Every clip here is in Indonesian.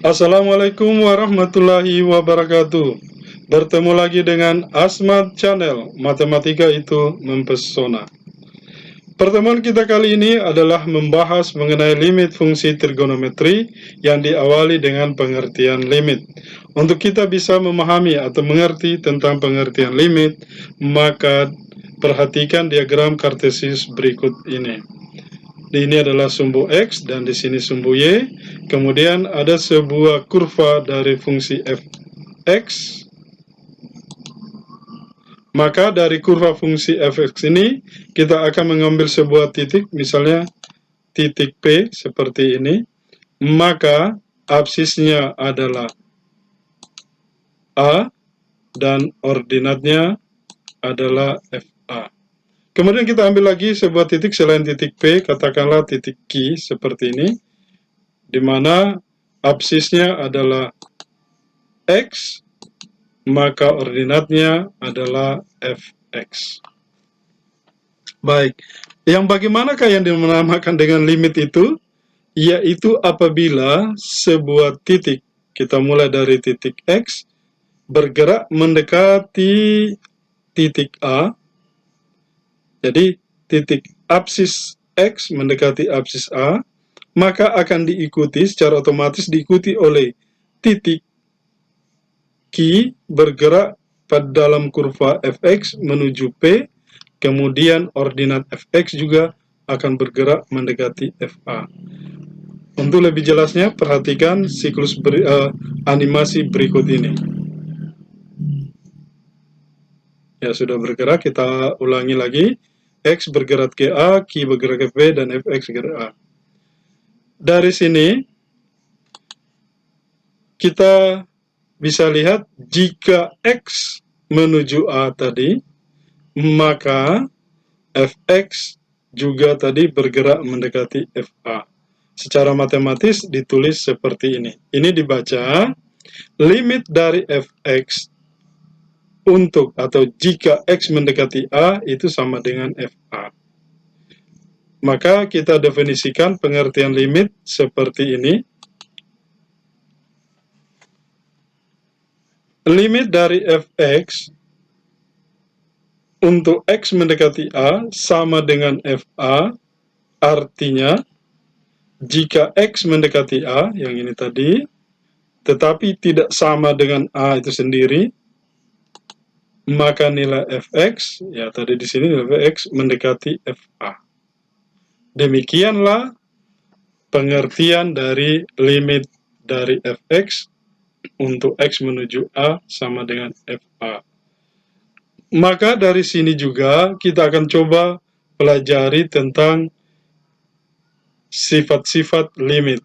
Assalamualaikum warahmatullahi wabarakatuh. Bertemu lagi dengan Asmat Channel, Matematika itu Mempesona. Pertemuan kita kali ini adalah membahas mengenai limit fungsi trigonometri yang diawali dengan pengertian limit. Untuk kita bisa memahami atau mengerti tentang pengertian limit, maka perhatikan diagram kartesius berikut ini. Ini adalah sumbu X dan di sini sumbu Y. Kemudian ada sebuah kurva dari fungsi fx. Maka dari kurva fungsi fx ini kita akan mengambil sebuah titik, misalnya titik P seperti ini. Maka absisnya adalah A dan ordinatnya adalah FA. Kemudian kita ambil lagi sebuah titik selain titik P, katakanlah titik Q seperti ini, di mana absisnya adalah X, maka ordinatnya adalah Fx. Baik, yang bagaimanakah yang dinamakan dengan limit itu? Yaitu apabila sebuah titik, kita mulai dari titik X, bergerak mendekati titik A. Jadi titik absis X mendekati absis A, maka akan diikuti secara otomatis diikuti oleh titik Q bergerak pada dalam kurva fx menuju P, kemudian ordinat fx juga akan bergerak mendekati FA. Untuk lebih jelasnya, perhatikan siklus animasi berikut ini. Ya, sudah bergerak, kita ulangi lagi. X bergerak ke A, Q bergerak ke P, dan Fx bergerak A. Dari sini, kita bisa lihat jika X menuju A tadi, maka Fx juga tadi bergerak mendekati FA. Secara matematis ditulis seperti ini. Ini dibaca, limit dari Fx untuk atau jika X mendekati A itu sama dengan FA. Maka kita definisikan pengertian limit seperti ini. Limit dari Fx untuk X mendekati A sama dengan FA, artinya jika X mendekati A, yang ini tadi, tetapi tidak sama dengan A itu sendiri, maka nilai Fx, ya tadi di sini nilai Fx mendekati FA. Demikianlah pengertian dari limit dari Fx untuk X menuju A sama dengan FA. Maka dari sini juga kita akan coba pelajari tentang sifat-sifat limit.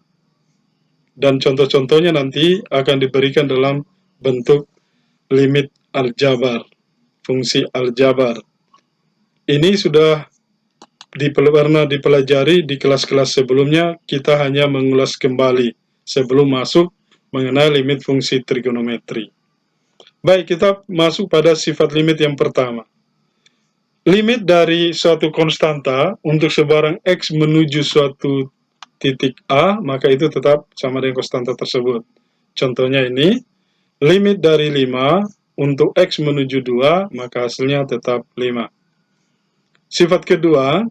Dan contoh-contohnya nanti akan diberikan dalam bentuk limit aljabar, fungsi aljabar. Ini sudah pernah dipelajari di kelas-kelas sebelumnya, kita hanya mengulas kembali sebelum masuk mengenai limit fungsi trigonometri. Baik, kita masuk pada sifat limit yang pertama. Limit dari suatu konstanta untuk sebarang X menuju suatu titik A, maka itu tetap sama dengan konstanta tersebut. Contohnya ini, limit dari 5 untuk X menuju 2, maka hasilnya tetap 5. Sifat kedua,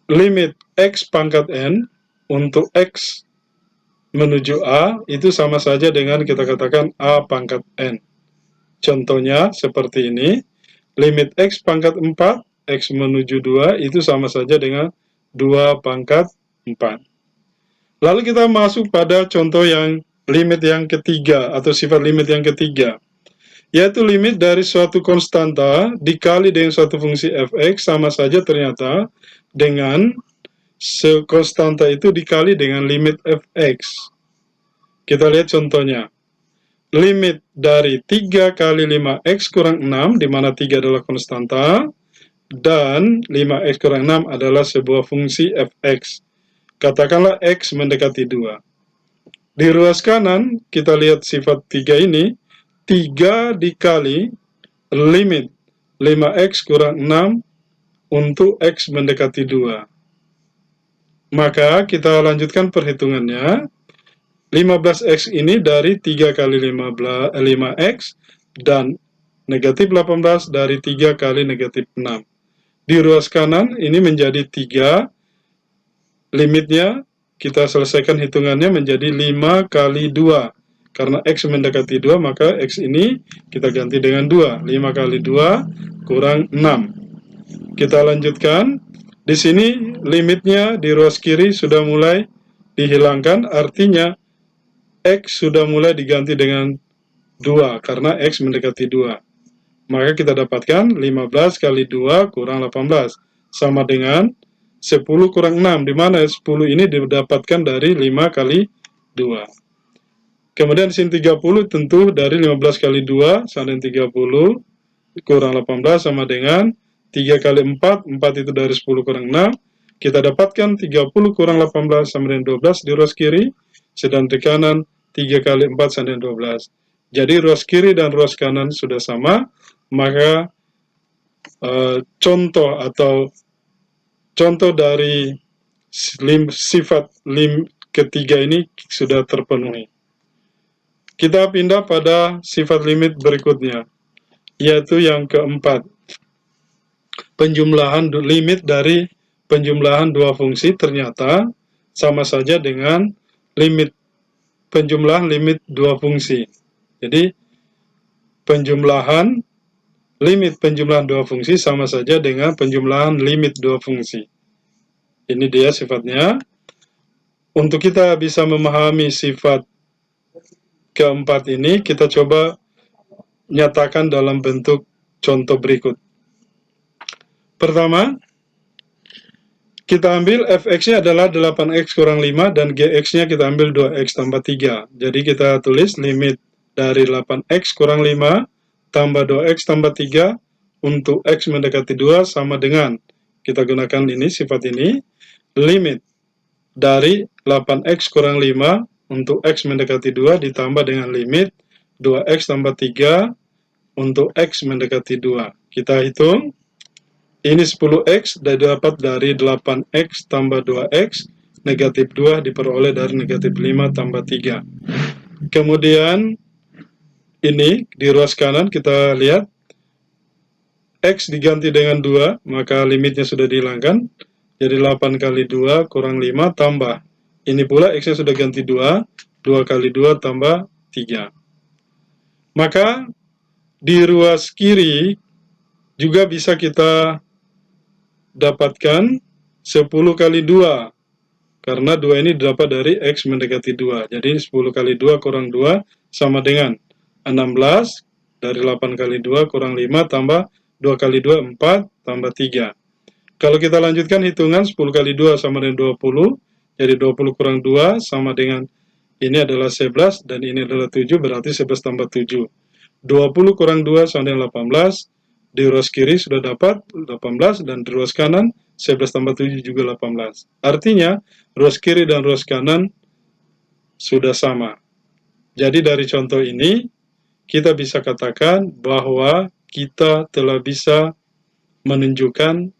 limit X pangkat N untuk X menuju A, itu sama saja dengan kita katakan A pangkat N. Contohnya seperti ini, limit X pangkat 4, X menuju 2, itu sama saja dengan 2 pangkat 4. Lalu kita masuk pada contoh yang limit yang ketiga, atau sifat limit yang ketiga, yaitu limit dari suatu konstanta dikali dengan suatu fungsi fx sama saja ternyata dengan konstanta itu dikali dengan limit fx. Kita lihat contohnya. Limit dari 3 kali 5x kurang 6, di mana 3 adalah konstanta, dan 5x kurang 6 adalah sebuah fungsi fx. Katakanlah x mendekati 2. Di ruas kanan, kita lihat sifat 3 ini, 3 dikali limit 5x kurang 6 untuk x mendekati 2. Maka kita lanjutkan perhitungannya. 15x ini dari 3 kali 5x, dan negatif 18 dari 3 kali negatif 6. Di ruas kanan ini menjadi 3, limitnya kita selesaikan hitungannya menjadi 5 kali 2. Karena x mendekati 2, maka x ini kita ganti dengan 2. 5 kali 2 kurang 6. Kita lanjutkan. Di sini limitnya di ruas kiri sudah mulai dihilangkan, artinya x sudah mulai diganti dengan 2 karena x mendekati 2. Maka kita dapatkan 15 kali 2 kurang 18 sama dengan 10 kurang 6, di mana 10 ini didapatkan dari 5 kali 2. Kemudian sin 30 tentu dari 15 kali 2 sama dengan 30 kurang 18 sama dengan 3 kali 4, 4 itu dari 10 kurang 6. Kita dapatkan 30 kurang 18 sama dengan 12 di ruas kiri, sedang di kanan 3 kali 4 sama dengan 12. Jadi ruas kiri dan ruas kanan sudah sama, maka contoh dari sifat ketiga ini sudah terpenuhi. Kita pindah pada sifat limit berikutnya, yaitu yang keempat. Penjumlahan limit dari penjumlahan dua fungsi ternyata sama saja dengan limit penjumlahan limit dua fungsi. Jadi limit penjumlahan dua fungsi sama saja dengan penjumlahan limit dua fungsi. Ini dia sifatnya. Untuk kita bisa memahami sifat keempat ini, kita coba nyatakan dalam bentuk contoh berikut. Pertama, kita ambil fx-nya adalah 8x kurang 5 dan gx-nya kita ambil 2x tambah 3. Jadi kita tulis limit dari 8x kurang 5 tambah 2x tambah 3 untuk x mendekati 2 sama dengan, kita gunakan ini, sifat ini, limit dari 8x kurang 5 untuk x mendekati 2 ditambah dengan limit 2x tambah 3 untuk x mendekati 2. Kita hitung. Ini 10x dapat dari 8x tambah 2x, negatif 2 diperoleh dari negatif 5 tambah 3. Kemudian ini di ruas kanan kita lihat x diganti dengan 2, maka limitnya sudah dihilangkan. Jadi 8 kali 2 kurang 5 tambah. Ini pula x-nya sudah ganti 2, 2 kali 2 tambah 3. Maka di ruas kiri juga bisa kita dapatkan 10 kali 2, karena 2 ini dapat dari x mendekati 2. Jadi 10 kali 2 kurang 2 sama dengan 16, dari 8 kali 2 kurang 5 tambah 2 kali 2, 4 tambah 3. Kalau kita lanjutkan hitungan, 10 kali 2 sama dengan 20, jadi 20 kurang 2 sama dengan, ini adalah 11 dan ini adalah 7, berarti 11 tambah 7. 20 kurang 2 sama dengan 18, di ruas kiri sudah dapat 18, dan di ruas kanan 11 tambah 7 juga 18. Artinya, ruas kiri dan ruas kanan sudah sama. Jadi dari contoh ini, kita bisa katakan bahwa kita telah bisa menunjukkan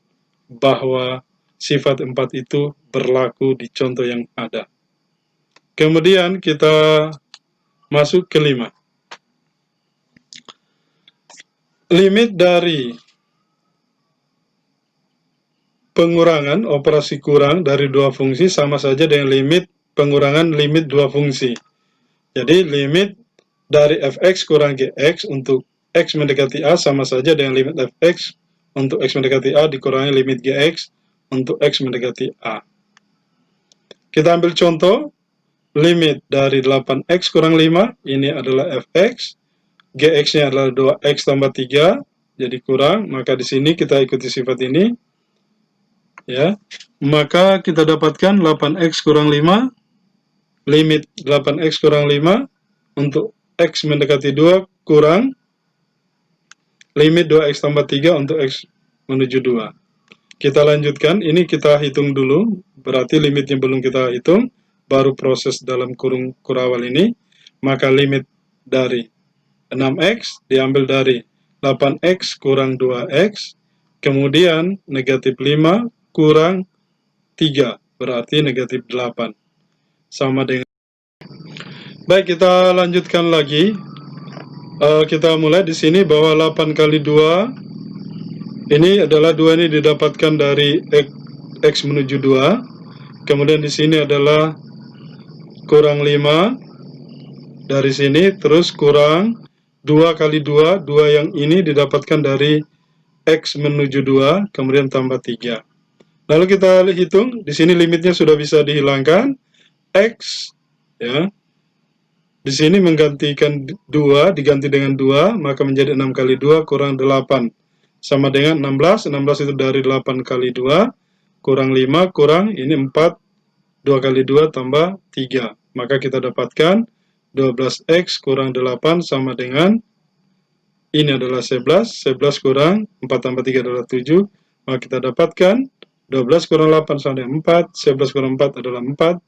bahwa sifat 4 itu berlaku di contoh yang ada. Kemudian kita masuk ke 5. Limit dari pengurangan operasi kurang dari dua fungsi sama saja dengan limit pengurangan limit dua fungsi. Jadi limit dari fx kurang gx untuk x mendekati a sama saja dengan limit fx untuk x mendekati a dikurangi limit gx untuk x mendekati a. Kita ambil contoh, limit dari 8x kurang 5, ini adalah fx, gx-nya adalah 2x tambah 3, jadi kurang, maka di sini kita ikuti sifat ini, ya. Maka kita dapatkan 8x kurang 5, limit 8x kurang 5, untuk x mendekati 2 kurang, limit 2x tambah 3 untuk x menuju 2. Kita lanjutkan, ini kita hitung dulu, berarti limitnya belum kita hitung, baru proses dalam kurung kurawal ini, maka limit dari 6x diambil dari 8x kurang 2x, kemudian negatif 5 kurang 3, berarti negatif 8. Sama dengan Baik, kita lanjutkan lagi. Kita mulai di sini bahwa 8 kali 2 ini adalah 2 ini didapatkan dari X menuju 2. Kemudian di sini adalah kurang 5 dari sini, terus kurang 2 kali 2, 2 yang ini didapatkan dari X menuju 2, kemudian tambah 3. Lalu kita hitung, di sini limitnya sudah bisa dihilangkan. X, ya, di sini menggantikan 2, diganti dengan 2, maka menjadi 6 kali 2 kurang 8. Sama dengan 16, 16 itu dari 8 kali 2, kurang 5, kurang, ini 4, 2 kali 2 tambah 3. Maka kita dapatkan 12X kurang 8 sama dengan, ini adalah 11, 11 kurang 4 tambah 3 adalah 7, maka kita dapatkan 12 kurang 8 sama dengan 4, 11 kurang 4 adalah 4,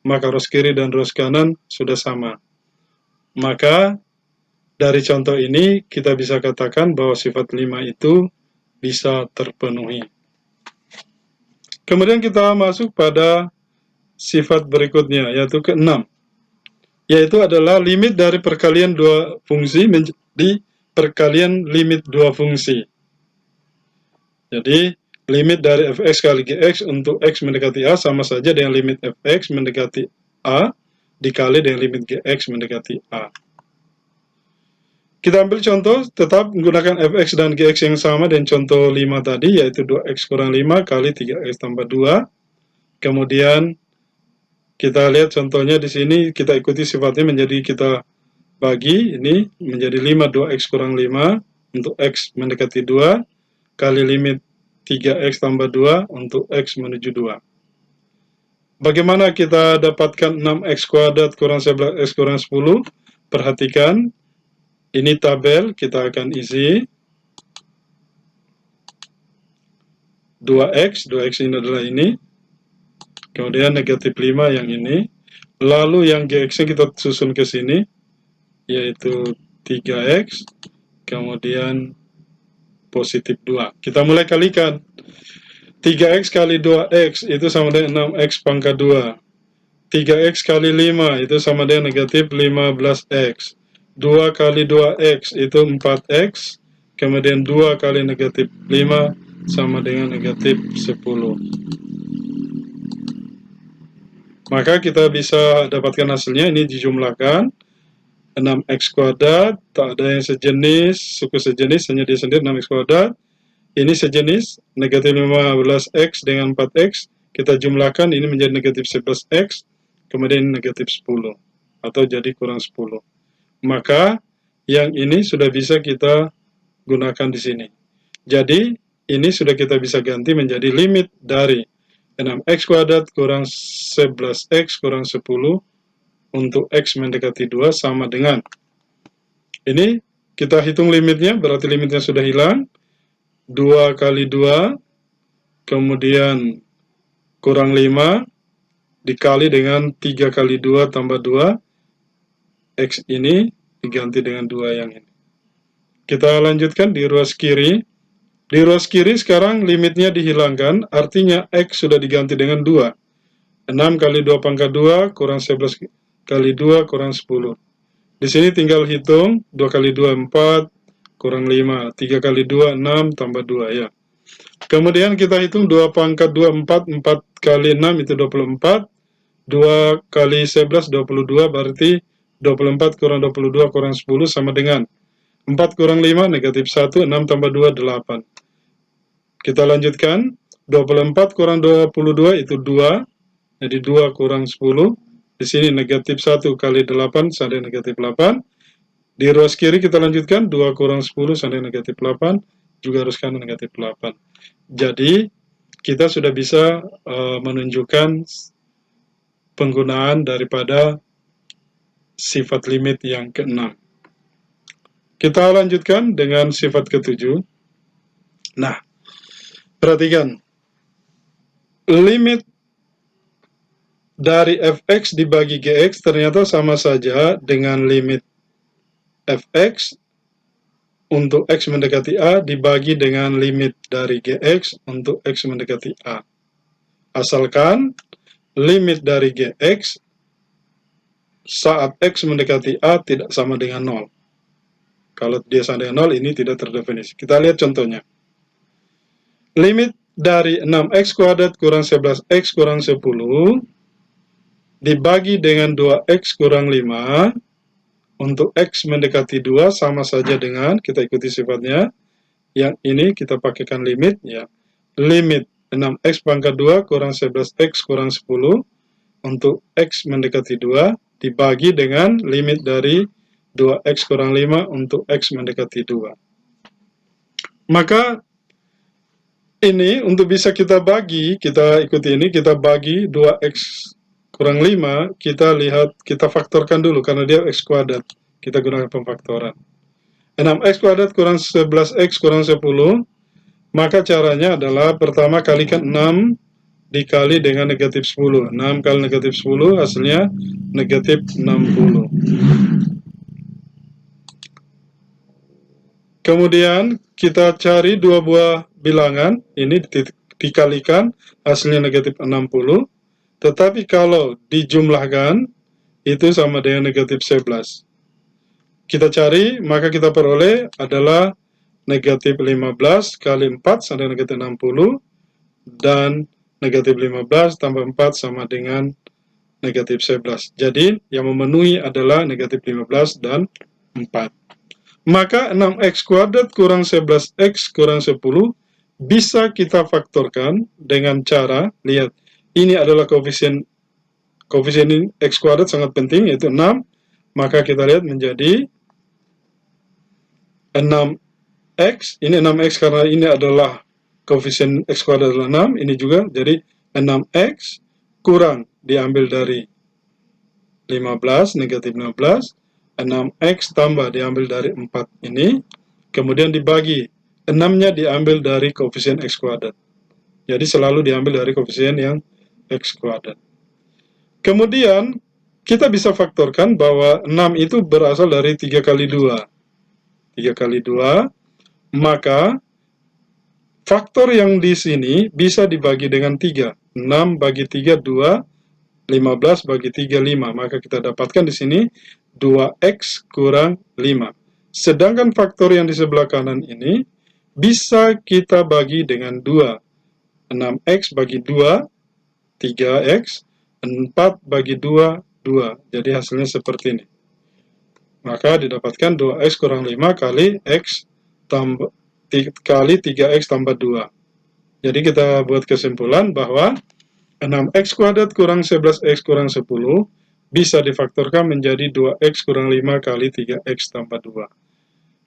maka ruas kiri dan ruas kanan sudah sama. Maka dari contoh ini kita bisa katakan bahwa sifat 5 itu bisa terpenuhi. Kemudian kita masuk pada sifat berikutnya, yaitu ke-6. Yaitu adalah limit dari perkalian dua fungsi menjadi perkalian limit dua fungsi. Jadi, limit dari fx kali gx untuk x mendekati a sama saja dengan limit fx mendekati a dikali dengan limit gx mendekati a. Kita ambil contoh tetap menggunakan fx dan gx yang sama dengan contoh 5 tadi, yaitu 2x kurang 5 kali 3x tambah 2. Kemudian kita lihat contohnya di sini, kita ikuti sifatnya menjadi kita bagi, ini menjadi 5 2x kurang 5 untuk x mendekati 2 kali limit 3x tambah 2 untuk x menuju 2. Bagaimana kita dapatkan 6x kuadrat kurang 11x kurang 10? Perhatikan, ini tabel, kita akan isi 2x, 2x ini adalah ini, kemudian negatif 5 yang ini, lalu yang gx-nya kita susun ke sini, yaitu 3x, kemudian positif 2. Kita mulai kalikan. 3x kali 2x itu sama dengan 6x pangkat 2. 3x kali 5 itu sama dengan negatif 15x. 2 kali 2x itu 4x. Kemudian 2 kali negatif 5 sama dengan negatif 10. Maka kita bisa dapatkan hasilnya, ini dijumlahkan. 6x kuadrat, tak ada yang sejenis, suku sejenis, hanya dia sendiri 6x kuadrat. Ini sejenis, negatif 15x dengan 4x, kita jumlahkan, ini menjadi negatif 11x, kemudian negatif 10, atau jadi kurang 10. Maka, yang ini sudah bisa kita gunakan di sini. Jadi, ini sudah kita bisa ganti menjadi limit dari 6x kuadrat kurang 11x kurang 10, untuk x mendekati 2 sama dengan, ini kita hitung limitnya, berarti limitnya sudah hilang, 2 kali 2, kemudian kurang 5, dikali dengan 3 kali 2 tambah 2, x ini diganti dengan 2 yang ini. Kita lanjutkan di ruas kiri. Di ruas kiri sekarang limitnya dihilangkan, artinya x sudah diganti dengan 2. 6 kali 2 pangkat 2 kurang 11 kali 2 kurang 10. Di sini tinggal hitung, 2 kali 2 4, kurang 5, 3 kali 2 6, tambah 2 ya. Kemudian kita hitung 2 pangkat 2 4, 4 kali 6 itu 24, 2 kali 11 22, berarti 24 kurang 22 kurang 10 sama dengan 4 kurang 5 negatif 1, 6 tambah 2 8. Kita lanjutkan, 24 kurang 22 itu 2, jadi 2 kurang 10. Di sini negatif 1 kali 8 sama dengan negatif 8. Di ruas kiri kita lanjutkan, 2 kurang 10 sama dengan negatif 8. Juga ruas kanan negatif 8. Jadi, kita sudah bisa menunjukkan penggunaan daripada sifat limit yang ke-6. Kita lanjutkan dengan sifat ke-7. Nah, perhatikan. Limit dari fx dibagi gx ternyata sama saja dengan limit fx untuk x mendekati a dibagi dengan limit dari gx untuk x mendekati a. Asalkan limit dari gx saat X mendekati A tidak sama dengan 0. Kalau dia sama dengan 0, ini tidak terdefinisi. Kita lihat contohnya. Limit dari 6X kuadrat kurang 11X kurang 10 dibagi dengan 2X kurang 5 untuk X mendekati 2 sama saja dengan, kita ikuti sifatnya, yang ini kita pakaikan limit, ya. Limit 6X pangkat 2 kurang 11X kurang 10 untuk X mendekati 2 dibagi dengan limit dari 2X kurang 5 untuk X mendekati 2. Maka ini untuk bisa kita bagi, kita ikuti ini, kita bagi 2X kurang 5, kita lihat, kita faktorkan dulu karena dia X kuadrat. Kita gunakan pemfaktoran. 6X kuadrat kurang 11X kurang 10, maka caranya adalah pertama kalikan 6 dikali dengan negatif 10. 6 kali negatif 10 hasilnya negatif 60. Kemudian kita cari dua buah bilangan, ini dikalikan hasilnya negatif 60. Tetapi kalau dijumlahkan itu sama dengan negatif 11. Kita cari, maka kita peroleh adalah negatif 15 kali 4 sama dengan negatif 60, dan negatif 15 tambah 4 sama dengan negatif 11. Jadi, yang memenuhi adalah negatif 15 dan 4. Maka 6X kuadrat kurang 11X kurang 10 bisa kita faktorkan dengan cara, lihat, ini adalah koefisien X kuadrat sangat penting, yaitu 6. Maka kita lihat menjadi 6X, ini 6X karena ini adalah koefisien X kuadrat adalah 6, ini juga, jadi 6X kurang diambil dari 15, negatif 15, 6X tambah diambil dari 4 ini, kemudian dibagi, 6-nya diambil dari koefisien X kuadrat. Jadi selalu diambil dari koefisien yang X kuadrat. Kemudian, kita bisa faktorkan bahwa 6 itu berasal dari 3 kali 2. 3 kali 2, maka faktor yang di sini bisa dibagi dengan 3. 6 bagi 3, 2. 15 bagi 3, 5. Maka kita dapatkan di sini 2X kurang 5. Sedangkan faktor yang di sebelah kanan ini bisa kita bagi dengan 2. 6X bagi 2, 3X. 4 bagi 2, 2. Jadi hasilnya seperti ini. Maka didapatkan 2X kurang 5 kali X tambah kali 3X tambah 2. Jadi kita buat kesimpulan bahwa 6X kuadrat kurang 11X kurang 10 bisa difaktorkan menjadi 2X kurang 5 kali 3X tambah 2.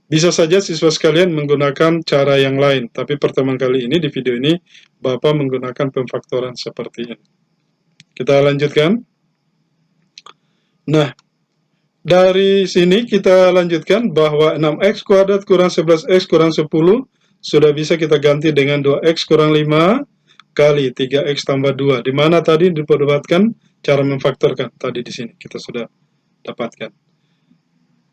Bisa saja siswa sekalian menggunakan cara yang lain, tapi pertemuan kali ini, di video ini, Bapak menggunakan pemfaktoran seperti ini. Kita lanjutkan. Nah, dari sini kita lanjutkan bahwa 6X kuadrat kurang 11X kurang 10 sudah bisa kita ganti dengan 2X kurang 5 kali 3X tambah 2. Di mana tadi diperdebatkan cara memfaktorkan. Tadi di sini kita sudah dapatkan.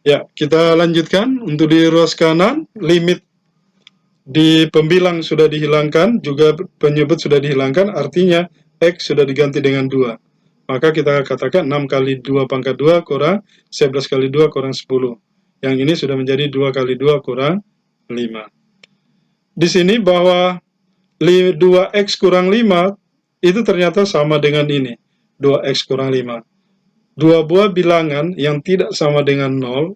Ya, kita lanjutkan. Untuk di ruas kanan, limit di pembilang sudah dihilangkan, juga penyebut sudah dihilangkan, artinya X sudah diganti dengan 2. Maka kita katakan 6 kali 2 pangkat 2 kurang 11 kali 2 kurang 10. Yang ini sudah menjadi 2 kali 2 kurang 5. Di sini bahwa 2X kurang 5 itu ternyata sama dengan ini, 2X kurang 5. Dua buah bilangan yang tidak sama dengan 0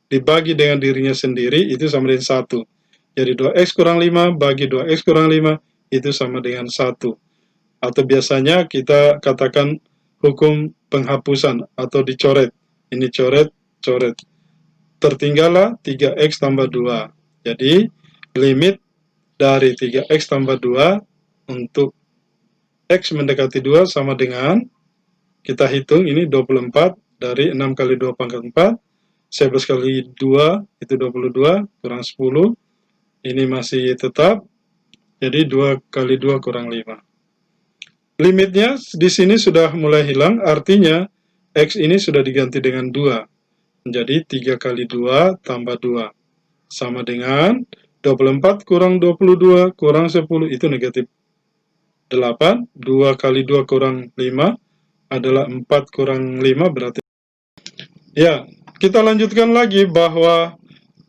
dibagi dengan dirinya sendiri itu sama dengan 1. Jadi 2X kurang 5 bagi 2X kurang 5 itu sama dengan 1. Atau biasanya kita katakan hukum penghapusan atau dicoret. Ini coret, coret. Tertinggallah 3X tambah 2. Jadi limit dari 3X tambah 2 untuk X mendekati 2 sama dengan, kita hitung ini 24 dari 6 kali 2 pangkat 4, 11 kali 2 itu 22 kurang 10, ini masih tetap, jadi 2 kali 2 kurang 5. Limitnya di sini sudah mulai hilang, artinya X ini sudah diganti dengan 2. Menjadi 3 kali 2 tambah 2. Sama dengan 24 kurang 22 kurang 10 itu negatif 8. 2 kali 2 kurang 5 adalah 4 kurang 5 berarti Ya, kita lanjutkan lagi bahwa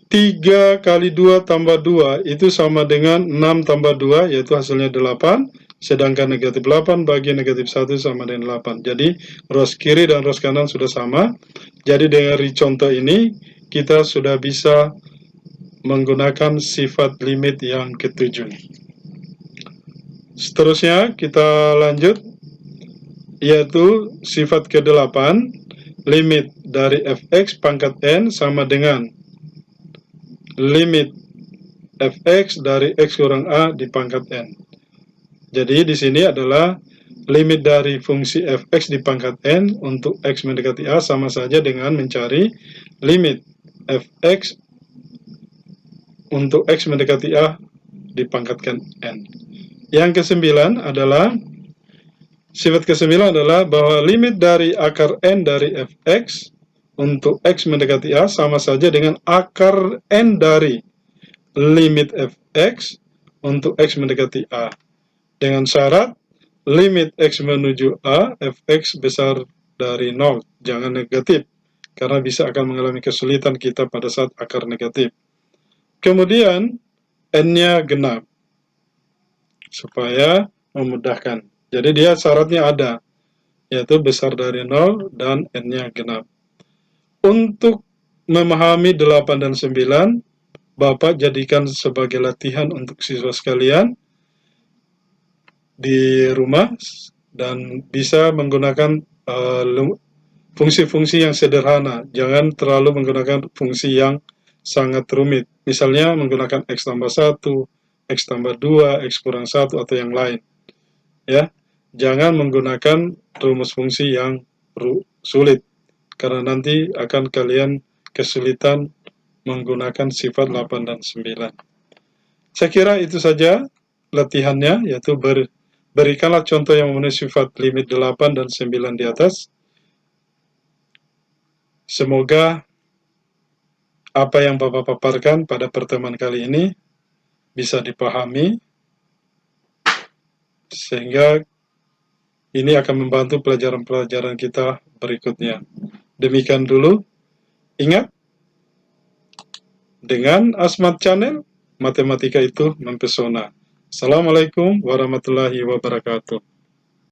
3 kali 2 tambah 2 itu sama dengan 6 tambah 2, yaitu hasilnya 8, sedangkan negatif 8 bagi negatif 1 sama dengan 8. Jadi, rows kiri dan rows kanan sudah sama. Jadi, dari contoh ini, kita sudah bisa menggunakan sifat limit yang ketujuh. Seterusnya, kita lanjut, yaitu sifat ke-8, limit dari fx pangkat n sama dengan limit fx dari x kurang a di pangkat n. Jadi di sini adalah limit dari fungsi fx di pangkat n untuk x mendekati a sama saja dengan mencari limit fx untuk x mendekati a dipangkatkan n. Yang ke-9 adalah sifat ke-9 adalah bahwa limit dari akar n dari fx untuk x mendekati a sama saja dengan akar n dari limit fx untuk x mendekati a, dengan syarat limit x menuju a fx besar dari 0, jangan negatif, karena bisa akan mengalami kesulitan kita pada saat akar negatif. Kemudian n-nya genap supaya memudahkan. Jadi dia syaratnya ada, yaitu besar dari 0 dan n-nya genap. Untuk memahami 8 dan 9, Bapak jadikan sebagai latihan untuk siswa sekalian di rumah dan bisa menggunakan fungsi-fungsi yang sederhana. Jangan terlalu menggunakan fungsi yang sangat rumit. Misalnya menggunakan x tambah 1, x tambah 2, x kurang 1, atau yang lain. Ya, jangan menggunakan rumus fungsi yang sulit, karena nanti akan kalian kesulitan menggunakan sifat 8 dan 9. Saya kira itu saja latihannya, yaitu berikanlah contoh yang memenuhi sifat limit 8 dan 9 di atas. Semoga apa yang Bapak paparkan pada pertemuan kali ini bisa dipahami, sehingga ini akan membantu pelajaran-pelajaran kita berikutnya. Demikian dulu. Ingat, dengan Asmat Channel, matematika itu mempesona. Assalamualaikum warahmatullahi wabarakatuh.